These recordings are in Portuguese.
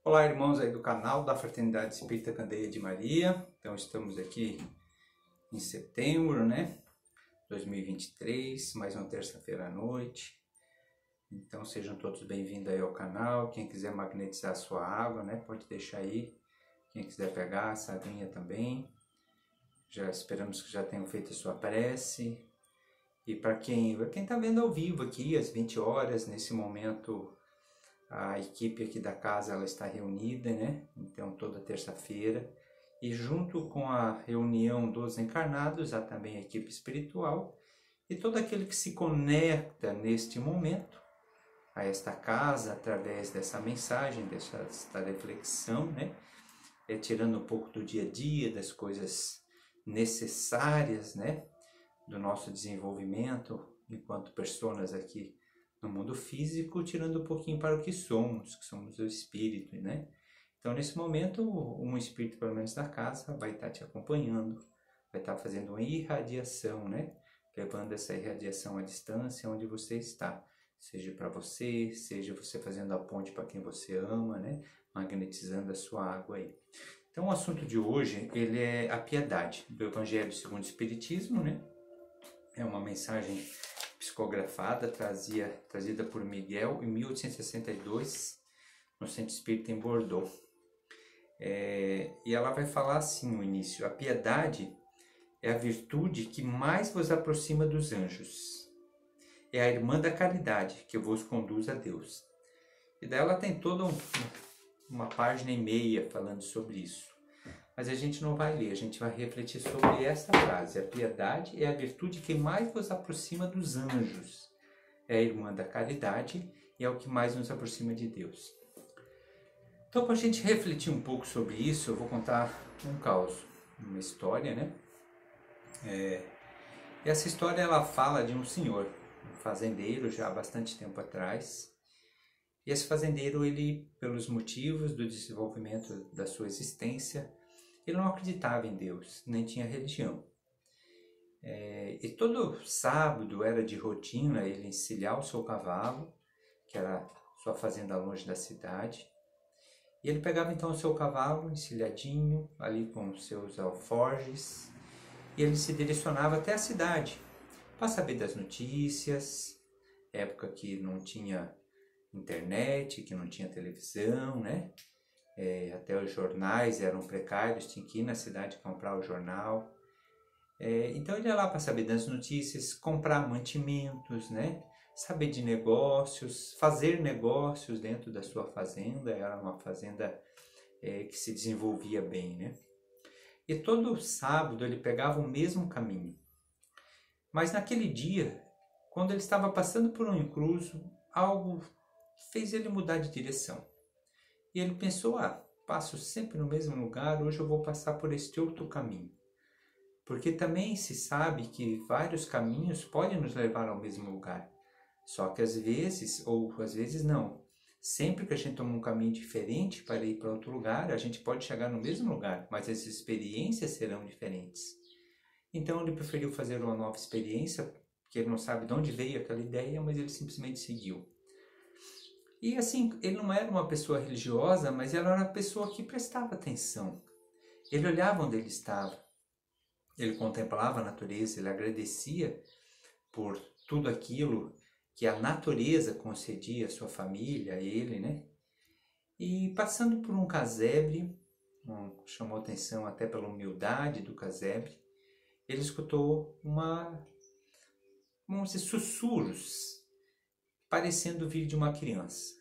Olá, irmãos aí do canal da Fraternidade Espírita Candeia de Maria. Então estamos aqui em setembro, né? 2023, mais uma terça-feira à noite. Então sejam todos bem-vindos aí ao canal. Quem quiser magnetizar a sua água, né? Pode deixar aí. Quem quiser pegar essa aguinha também. Já esperamos que já tenham feito a sua prece. E para quem está vendo ao vivo aqui, às 20 horas, nesse momento, a equipe aqui da casa ela está reunida, né? Então, toda terça-feira. E junto com a reunião dos encarnados, há também a equipe espiritual. E todo aquele que se conecta neste momento a esta casa, através dessa mensagem, desta reflexão, né? Tirando um pouco do dia a dia, das coisas necessárias, né? Do nosso desenvolvimento enquanto pessoas aqui no mundo físico, tirando um pouquinho para o que somos o espírito, né? Então, nesse momento, um espírito, pelo menos da casa, vai estar te acompanhando, vai estar fazendo uma irradiação, né? Levando essa irradiação à distância onde você está, seja para você, seja você fazendo a ponte para quem você ama, né? Magnetizando a sua água aí. Então, o assunto de hoje, ele é a piedade do Evangelho segundo o Espiritismo, né? É uma mensagem psicografada, trazida por Miguel em 1862, no Centro Espírita em Bordeaux. E ela vai falar assim no início: a piedade é a virtude que mais vos aproxima dos anjos. É a irmã da caridade que vos conduz a Deus. E daí ela tem toda uma página e meia falando sobre isso. Mas a gente não vai ler, a gente vai refletir sobre essa frase. A piedade é a virtude que mais vos aproxima dos anjos. É a irmã da caridade e é o que mais nos aproxima de Deus. Então, para a gente refletir um pouco sobre isso, eu vou contar um caos, uma história, né? Essa história ela fala de um senhor, um fazendeiro, já há bastante tempo atrás. E esse fazendeiro, ele, pelos motivos do desenvolvimento da sua existência, ele não acreditava em Deus, nem tinha religião. E todo sábado era de rotina ele encilhar o seu cavalo, que era sua fazenda longe da cidade. E ele pegava então o seu cavalo encilhadinho, ali com seus alforjes, e ele se direcionava até a cidade, para saber das notícias, época que não tinha internet, que não tinha televisão, né? Até os jornais eram precários, tinha que ir na cidade comprar o jornal. Então ele ia lá para saber das notícias, comprar mantimentos, né? Saber de negócios, fazer negócios dentro da sua fazenda. Era uma fazenda que se desenvolvia bem, né? E todo sábado ele pegava o mesmo caminho. Mas naquele dia, quando ele estava passando por um encruzo, algo fez ele mudar de direção. E ele pensou, passo sempre no mesmo lugar, hoje eu vou passar por este outro caminho. Porque também se sabe que vários caminhos podem nos levar ao mesmo lugar. Só que às vezes, ou às vezes não, sempre que a gente toma um caminho diferente para ir para outro lugar, a gente pode chegar no mesmo lugar, mas as experiências serão diferentes. Então ele preferiu fazer uma nova experiência, porque ele não sabe de onde veio aquela ideia, mas ele simplesmente seguiu. E assim, ele não era uma pessoa religiosa, mas ele era uma pessoa que prestava atenção. Ele olhava onde ele estava. Ele contemplava a natureza, ele agradecia por tudo aquilo que a natureza concedia à sua família, a ele, né? E passando por um casebre, chamou atenção até pela humildade do casebre, ele escutou vamos dizer, sussurros, parecendo vir de uma criança.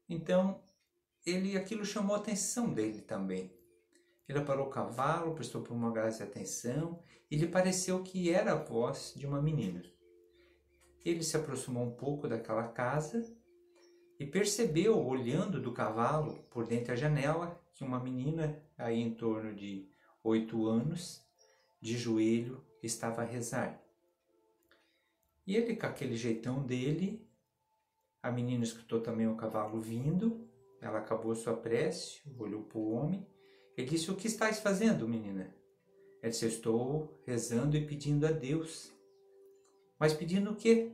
Então, aquilo chamou a atenção dele também. Ele parou o cavalo, prestou por uma grande atenção e lhe pareceu que era a voz de uma menina. Ele se aproximou um pouco daquela casa e percebeu, olhando do cavalo por dentro da janela, que uma menina, aí em torno de 8 anos, de joelho, estava a rezar. E ele, com aquele jeitão dele, a menina escutou também o cavalo vindo, ela acabou sua prece, olhou para o homem e disse: o que estás fazendo, menina? Ela disse: eu estou rezando e pedindo a Deus. Mas pedindo o quê?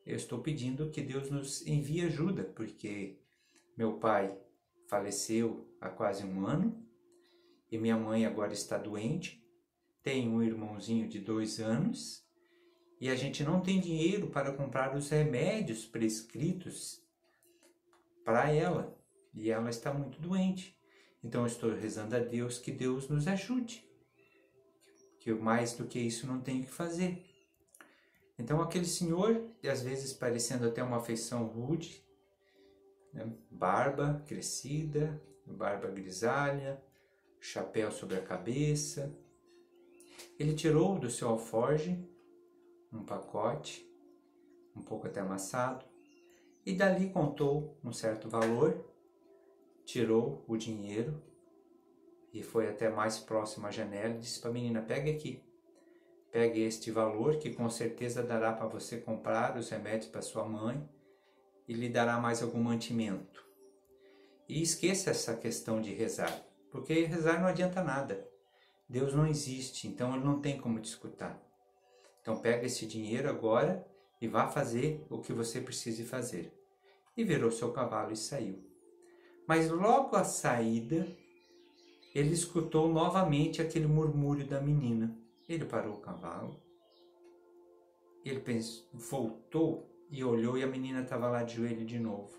Eu estou pedindo que Deus nos envie ajuda, porque meu pai faleceu há quase 1 ano e minha mãe agora está doente. Tem um irmãozinho de 2 anos e a gente não tem dinheiro para comprar os remédios prescritos para ela e ela está muito doente. Então eu estou rezando a Deus que Deus nos ajude, que mais do que isso não tenho que fazer. Então aquele senhor, às vezes parecendo até uma feição rude, né? Barba crescida, barba grisalha, chapéu sobre a cabeça. Ele tirou do seu alforje um pacote, um pouco até amassado, e dali contou um certo valor, tirou o dinheiro e foi até mais próximo à janela e disse para a menina: pegue aqui, pegue este valor que com certeza dará para você comprar os remédios para sua mãe e lhe dará mais algum mantimento. E esqueça essa questão de rezar, porque rezar não adianta nada. Deus não existe, então ele não tem como te escutar. Então pega esse dinheiro agora e vá fazer o que você precise fazer. E virou seu cavalo e saiu. Mas logo à saída, ele escutou novamente aquele murmúrio da menina. Ele parou o cavalo, ele voltou e olhou e a menina estava lá de joelho de novo.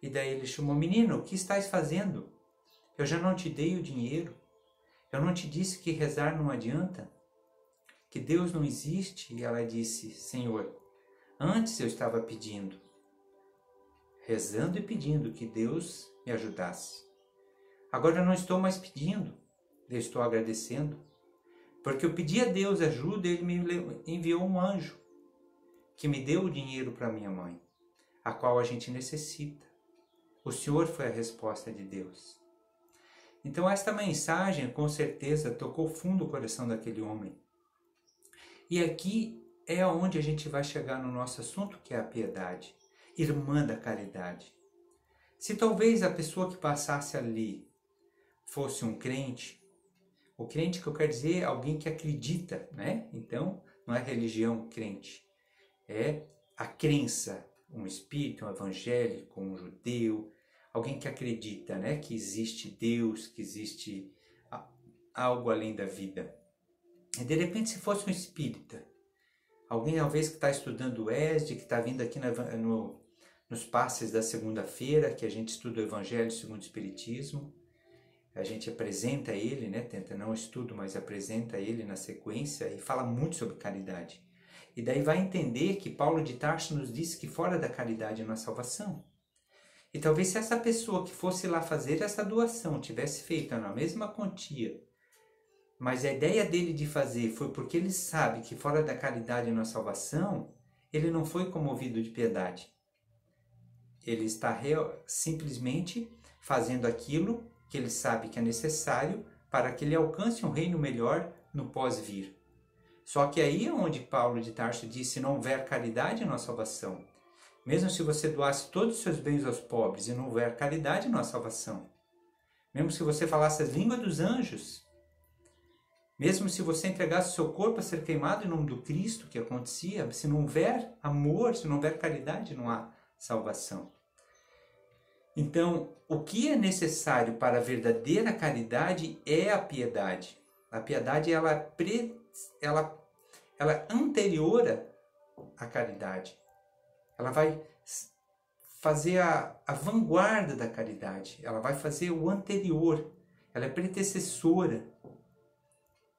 E daí ele chamou: menino, o que estás fazendo? Eu já não te dei o dinheiro. Eu não te disse que rezar não adianta? Que Deus não existe? E ela disse: Senhor, antes eu estava pedindo, rezando e pedindo que Deus me ajudasse. Agora eu não estou mais pedindo, eu estou agradecendo. Porque eu pedi a Deus ajuda e Ele me enviou um anjo que me deu o dinheiro para minha mãe, a qual a gente necessita. O Senhor foi a resposta de Deus. Então esta mensagem com certeza tocou fundo o coração daquele homem. E aqui é onde a gente vai chegar no nosso assunto, que é a piedade, irmã da caridade. Se talvez a pessoa que passasse ali fosse um crente, o crente que eu quero dizer é alguém que acredita, né? Então, não é religião crente, é a crença, um espírito, um evangélico, um judeu, alguém que acredita, né? Que existe Deus, que existe algo além da vida. E de repente, se fosse um espírita, alguém talvez que está estudando o ESD, que está vindo aqui nos passes da segunda-feira, que a gente estuda o Evangelho segundo o Espiritismo, a gente apresenta ele, né? Tenta não estudo, mas apresenta ele na sequência e fala muito sobre caridade. E daí vai entender que Paulo de Tarso nos disse que fora da caridade não há salvação. E talvez se essa pessoa que fosse lá fazer essa doação tivesse feito na mesma quantia, mas a ideia dele de fazer foi porque ele sabe que fora da caridade não há salvação, ele não foi comovido de piedade. Ele está simplesmente fazendo aquilo que ele sabe que é necessário para que ele alcance um reino melhor no pós-vir. Só que aí é onde Paulo de Tarso disse: não houver caridade, não há salvação. Mesmo se você doasse todos os seus bens aos pobres e não houver caridade, não há salvação. Mesmo se você falasse as línguas dos anjos, mesmo se você entregasse o seu corpo a ser queimado em nome do Cristo, que acontecia, se não houver amor, se não houver caridade, não há salvação. Então, o que é necessário para a verdadeira caridade é a piedade. A piedade ela é anterior à caridade. Ela vai fazer a vanguarda da caridade. Ela vai fazer o anterior. Ela é predecessora.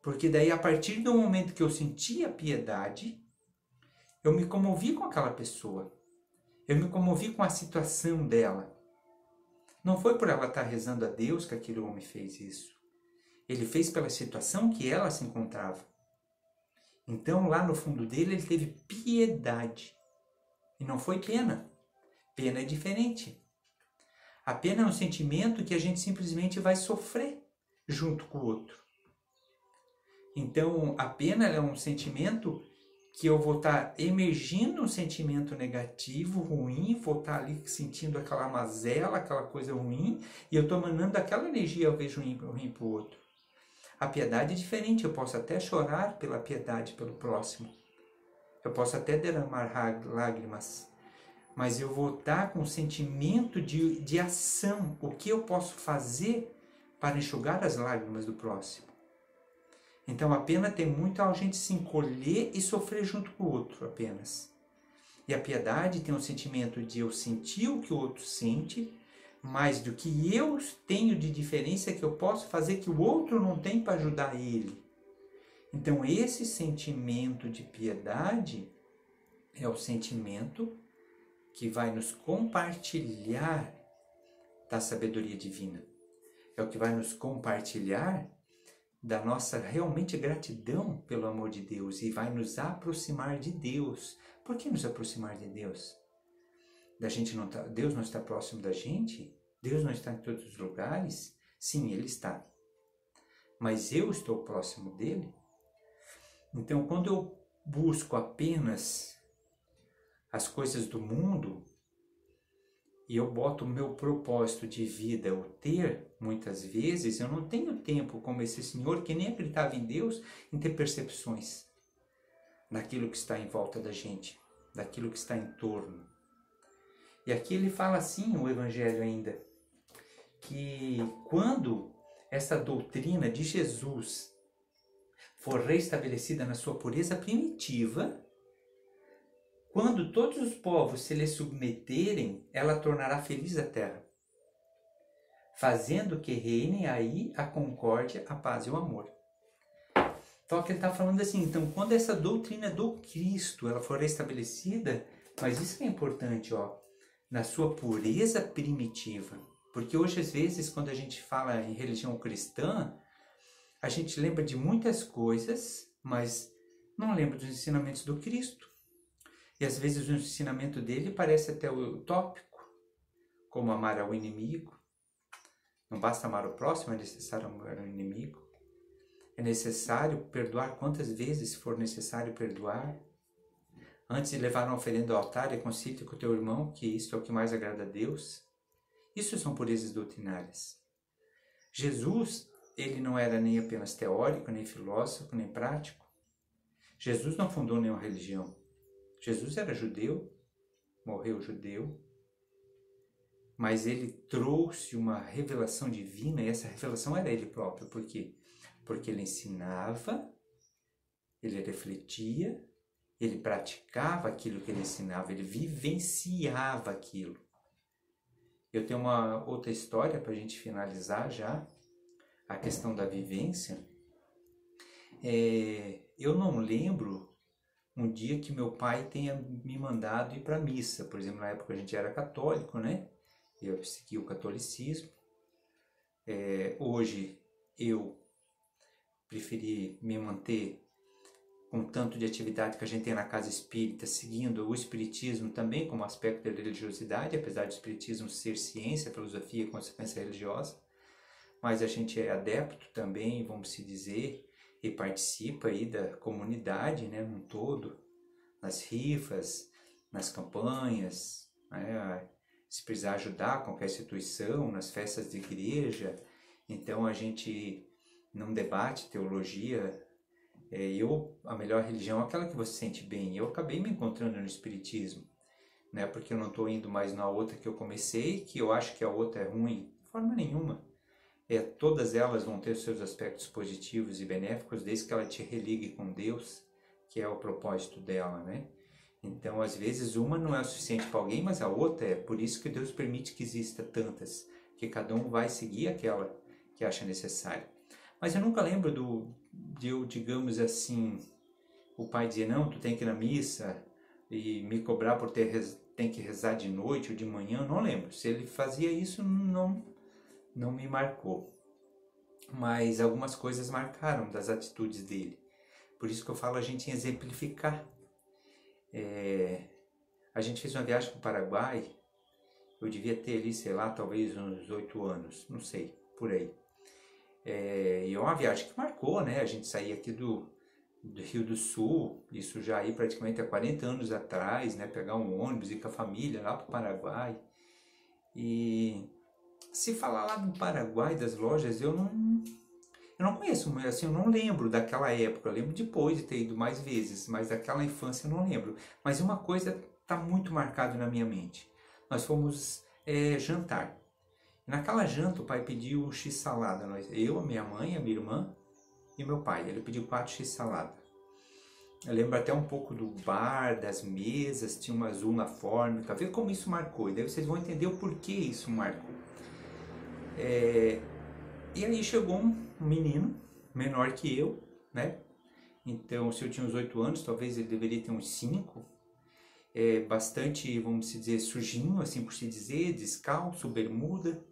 Porque daí, a partir do momento que eu senti a piedade, eu me comovi com aquela pessoa. Eu me comovi com a situação dela. Não foi por ela estar rezando a Deus que aquele homem fez isso. Ele fez pela situação que ela se encontrava. Então, lá no fundo dele, ele teve piedade. E não foi pena. Pena é diferente. A pena é um sentimento que a gente simplesmente vai sofrer junto com o outro. Então, a pena é um sentimento que eu vou estar emergindo um sentimento negativo, ruim, vou estar ali sentindo aquela mazela, aquela coisa ruim, e eu estou mandando aquela energia, eu vejo ruim para o outro. A piedade é diferente, eu posso até chorar pela piedade pelo próximo. Eu posso até derramar lágrimas, mas eu vou estar com um sentimento de ação. O que eu posso fazer para enxugar as lágrimas do próximo? Então a pena tem muito a gente se encolher e sofrer junto com o outro apenas. E a piedade tem um sentimento de eu sentir o que o outro sente, mas do que eu tenho de diferença que eu posso fazer que o outro não tem para ajudar ele. Então esse sentimento de piedade é o sentimento que vai nos compartilhar da sabedoria divina. É o que vai nos compartilhar da nossa realmente gratidão pelo amor de Deus e vai nos aproximar de Deus. Por que nos aproximar de Deus? Deus não está próximo da gente? Deus não está em todos os lugares? Sim, Ele está. Mas eu estou próximo dEle? Então, quando eu busco apenas as coisas do mundo e eu boto o meu propósito de vida, o ter, muitas vezes, eu não tenho tempo, como esse senhor que nem acreditava em Deus, em ter percepções daquilo que está em volta da gente, daquilo que está em torno. E aqui ele fala assim, o Evangelho ainda, que quando essa doutrina de Jesus for restabelecida na sua pureza primitiva, quando todos os povos se lhe submeterem, ela tornará feliz a terra, fazendo que reinem aí a concórdia, a paz e o amor. Então, aqui ele está falando assim, então, quando essa doutrina do Cristo ela for restabelecida, mas isso que é importante, ó, na sua pureza primitiva. Porque hoje, às vezes, quando a gente fala em religião cristã, a gente lembra de muitas coisas, mas não lembra dos ensinamentos do Cristo. E às vezes o ensinamento dele parece até utópico, como amar ao inimigo. Não basta amar o próximo, é necessário amar o inimigo. É necessário perdoar quantas vezes for necessário perdoar. Antes de levar uma oferenda ao altar, reconcilia com o teu irmão, que isto é o que mais agrada a Deus. Isso são purezas doutrinárias. Jesus, ele não era nem apenas teórico, nem filósofo, nem prático. Jesus não fundou nenhuma religião. Jesus era judeu, morreu judeu, mas ele trouxe uma revelação divina e essa revelação era ele próprio. Por quê? Porque ele ensinava, ele refletia, ele praticava aquilo que ele ensinava, ele vivenciava aquilo. Eu tenho uma outra história para a gente finalizar já, a questão da vivência. Eu não lembro um dia que meu pai tenha me mandado ir para a missa. Por exemplo, na época a gente era católico, né? Eu segui o catolicismo. Hoje eu preferi me manter com tanto de atividade que a gente tem na casa espírita, seguindo o espiritismo também como aspecto da religiosidade, apesar do espiritismo ser ciência, filosofia e consequência religiosa. Mas a gente é adepto também, vamos se dizer, e participa aí da comunidade, né, num todo, nas rifas, nas campanhas, né, se precisar ajudar qualquer instituição, nas festas de igreja. Então a gente não debate teologia. A melhor religião é aquela que você sente bem. Eu acabei me encontrando no espiritismo, né, porque eu não estou indo mais na outra que eu comecei, que eu acho que a outra é ruim, de forma nenhuma. Todas elas vão ter seus aspectos positivos e benéficos, desde que ela te religue com Deus, que é o propósito dela, né? Então, às vezes, uma não é o suficiente para alguém, mas a outra é. Por isso que Deus permite que exista tantas, que cada um vai seguir aquela que acha necessária. Mas eu nunca lembro de eu, digamos assim, o pai dizer, não, tu tem que ir na missa e me cobrar por tem que rezar de noite ou de manhã, eu não lembro. Se ele fazia isso, não me marcou, mas algumas coisas marcaram das atitudes dele. Por isso que eu falo a gente exemplificar. A gente fez uma viagem para o Paraguai, eu devia ter ali, sei lá, talvez uns 8 anos, não sei, por aí. E é uma viagem que marcou, né? A gente saía aqui do Rio do Sul, isso já aí praticamente há 40 anos atrás, né? Pegar um ônibus e ir com a família lá para o Paraguai. E se falar lá do Paraguai, das lojas, eu não conheço, assim, eu não lembro daquela época. Eu lembro depois de ter ido mais vezes, mas daquela infância eu não lembro. Mas uma coisa está muito marcado na minha mente. Nós fomos jantar. Naquela janta o pai pediu x-salada. Eu, a minha mãe, a minha irmã e meu pai. Ele pediu 4 x-salada. Eu lembro até um pouco do bar, das mesas, tinha uma zona fórmica. Vê como isso marcou. E daí vocês vão entender o porquê isso marcou. E aí chegou um menino, menor que eu, né? Então, se eu tinha uns 8 anos, talvez ele deveria ter uns 5. Bastante, vamos dizer, sujinho, assim por se dizer, descalço, bermuda,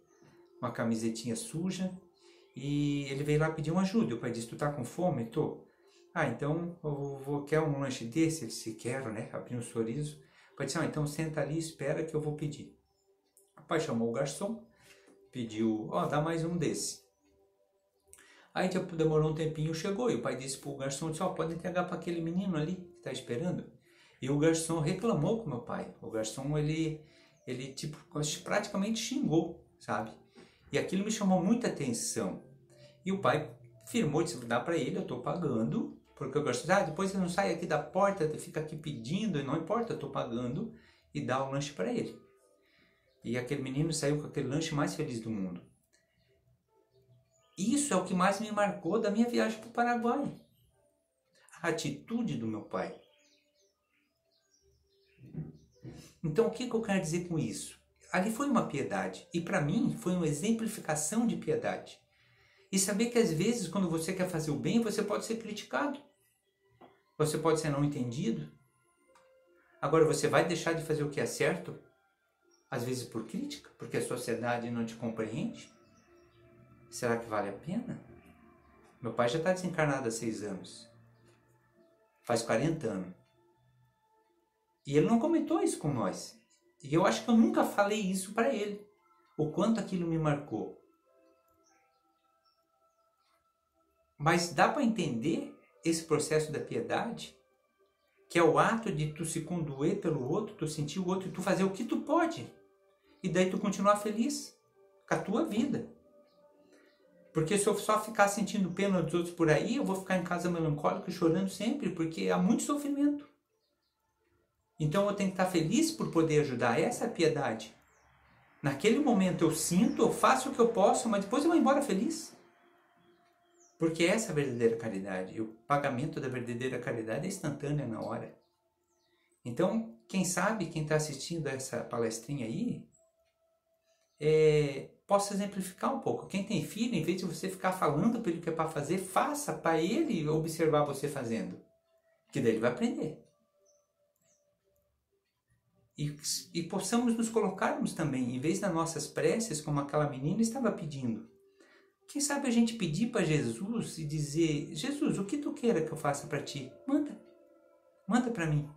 uma camisetinha suja. E ele veio lá pedir uma ajuda. O pai disse, tu tá com fome? Tô. Ah, então quer um lanche desse? Ele disse, quero, né? Abriu um sorriso. O pai disse, então senta ali e espera que eu vou pedir. O pai chamou o garçom, pediu, dá mais um desse. Aí demorou um tempinho, chegou, e o pai disse pro garçom, pode entregar para aquele menino ali que está esperando. E o garçom reclamou com meu pai. O garçom, ele tipo, praticamente xingou, sabe? E aquilo me chamou muita atenção. E o pai firmou, disse, dá para ele, eu estou pagando, porque o garçom disse, depois você não sai aqui da porta, fica aqui pedindo, e não importa, eu estou pagando, e dá o lanche para ele. E aquele menino saiu com aquele lanche mais feliz do mundo. Isso é o que mais me marcou da minha viagem para o Paraguai. A atitude do meu pai. Então, o que eu quero dizer com isso? Ali foi uma piedade. E para mim, foi uma exemplificação de piedade. E saber que às vezes, quando você quer fazer o bem, você pode ser criticado. Você pode ser não entendido. Agora, você vai deixar de fazer o que é certo? Às vezes por crítica, porque a sociedade não te compreende? Será que vale a pena? Meu pai já está desencarnado há 6 anos. Faz 40 anos. E ele não comentou isso com nós. E eu acho que eu nunca falei isso para ele. O quanto aquilo me marcou. Mas dá para entender esse processo da piedade? Que é o ato de tu se condoer pelo outro, tu sentir o outro e tu fazer o que tu pode. E daí tu continuar feliz com a tua vida. Porque se eu só ficar sentindo pena dos outros por aí, eu vou ficar em casa melancólico e chorando sempre, porque há muito sofrimento. Então eu tenho que estar feliz por poder ajudar. Essa é a piedade. Naquele momento eu sinto, eu faço o que eu posso, mas depois eu vou embora feliz. Porque essa é a verdadeira caridade. E o pagamento da verdadeira caridade é instantâneo na hora. Então, quem sabe, quem está assistindo essa palestrinha aí, possa exemplificar um pouco. Quem tem filho, em vez de você ficar falando para ele o que é para fazer, faça para ele observar você fazendo. Que daí ele vai aprender. E possamos nos colocarmos também, em vez das nossas preces, como aquela menina estava pedindo. Quem sabe a gente pedir para Jesus e dizer, Jesus, o que tu queira que eu faça para ti? Manda para mim.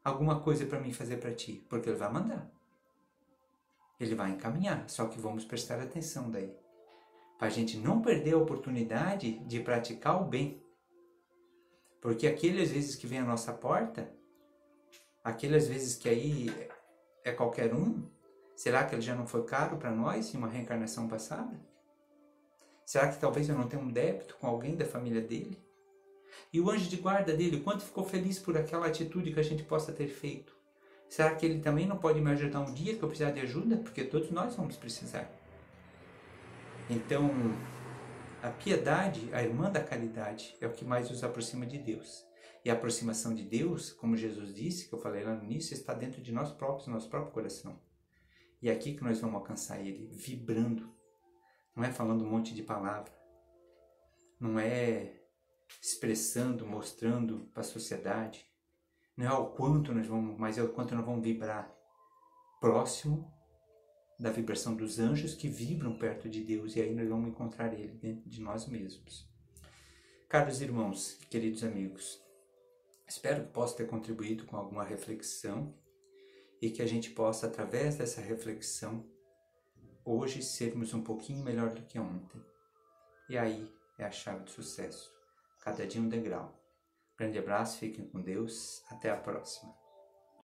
Alguma coisa para mim fazer para ti, porque ele vai mandar. Ele vai encaminhar, só que vamos prestar atenção daí. Para a gente não perder a oportunidade de praticar o bem. Porque aqueles vezes que vem à nossa porta, aquelas vezes que aí é qualquer um, será que ele já não foi caro para nós em uma reencarnação passada? Será que talvez eu não tenha um débito com alguém da família dele? E o anjo de guarda dele, quanto ficou feliz por aquela atitude que a gente possa ter feito? Será que ele também não pode me ajudar um dia que eu precisar de ajuda? Porque todos nós vamos precisar. Então, a piedade, a irmã da caridade, é o que mais nos aproxima de Deus. E a aproximação de Deus, como Jesus disse, que eu falei lá no início, está dentro de nós próprios, no nosso próprio coração. E é aqui que nós vamos alcançar Ele, vibrando. Não é falando um monte de palavra. Não é expressando, mostrando para a sociedade. Não é o quanto nós vamos, mas é o quanto nós vamos vibrar próximo da vibração dos anjos que vibram perto de Deus. E aí nós vamos encontrar Ele dentro de nós mesmos. Caros irmãos, queridos amigos, espero que possa ter contribuído com alguma reflexão e que a gente possa, através dessa reflexão, hoje sermos um pouquinho melhor do que ontem. E aí é a chave do sucesso. Cada dia um degrau. Grande abraço, fiquem com Deus. Até a próxima.